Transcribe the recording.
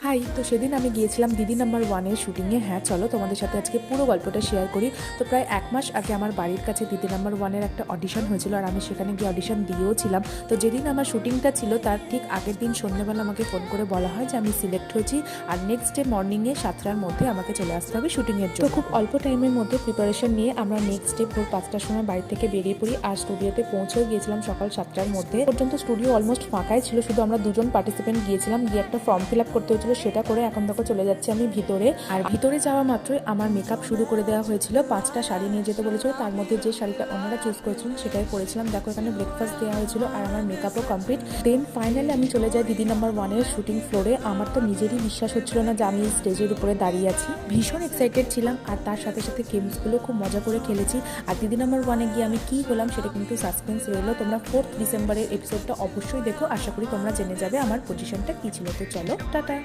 High, তো সেদিন আমি গিয়েছিলাম দিদি নাম্বার ওয়ানের শুটিংয়ে। হ্যাঁ, চলো তোমাদের সাথে আজকে পুরো গল্পটা শেয়ার করি। তো প্রায় 1 মাস আগে আমার বাড়ির কাছে দিদি নাম্বার ওয়ানের একটা অডিশন হয়েছিল, আর আমি সেখানে গিয়ে অডিশন দিয়েও ছিলাম। তো যেদিন আমার শুটিংটা ছিল তার ঠিক আগের দিন সন্ধ্যেবেলা আমাকে ফোন করে বলা হয় যে আমি সিলেক্ট হয়েছি, আর নেক্সট ডে মর্নিংয়ে 7টার মধ্যে আমাকে চলে আসতে হবে শুটিংয়ের জন্য। তো খুব অল্প টাইমের মধ্যে প্রিপারেশন নিয়ে আমরা নেক্সট ডে ভোর 5টার সময় বাড়ি থেকে বেরিয়ে পড়ি, আর স্টুডিওতে পৌঁছেও গিয়েছিলাম সকাল 7টার মধ্যে। পর্যন্ত স্টুডিও অলমোস্ট ফাঁকাই ছিল, শুধু আমরা দুজন পার্টিসিপেন্ট গিয়েছিলাম, গিয়ে একটা ফর্ম ফিল আপ করতে হয়েছিল, সেটা করে এখন দেখো চলে যাচ্ছি আমি ভিতরে। আর ভিতরে যাওয়া মাত্রই আমার মেকআপ শুরু করে দেওয়া হয়েছিল। 5টা শাড়ি নিয়ে যেতে বলেছিল, তার মধ্যে যে শাড়িটা ওনারা চুজ করেছিলেন সেটাই পরেছিলাম। দেখো এখানে ব্রেকফাস্ট দেওয়া হয়েছিল আর আমার মেকআপও কমপ্লিট। দেন ফাইনালি আমি চলে যাই দিদি নাম্বার ওয়ানের শুটিং ফ্লোরে। আমার তো নিজেরই বিশ্বাস হচ্ছিল না যে আমি স্টেজের উপরে দাঁড়িয়ে আছি। ভীষণ এক্সাইটেড ছিলাম, আর তার সাথে সাথে গেমসগুলো খুব মজা করে খেলেছি। আর দিদি নাম্বার ওয়ানে গিয়ে আমি কী হলাম সেটা কিন্তু সাসপেন্স রইলো। তোমরা 4 ডিসেম্বরের এপিসোডটা অবশ্যই দেখো, আশা করি তোমরা জেনে যাবে আমার পজিশনটা কী ছিল। তো চলো, টাটা।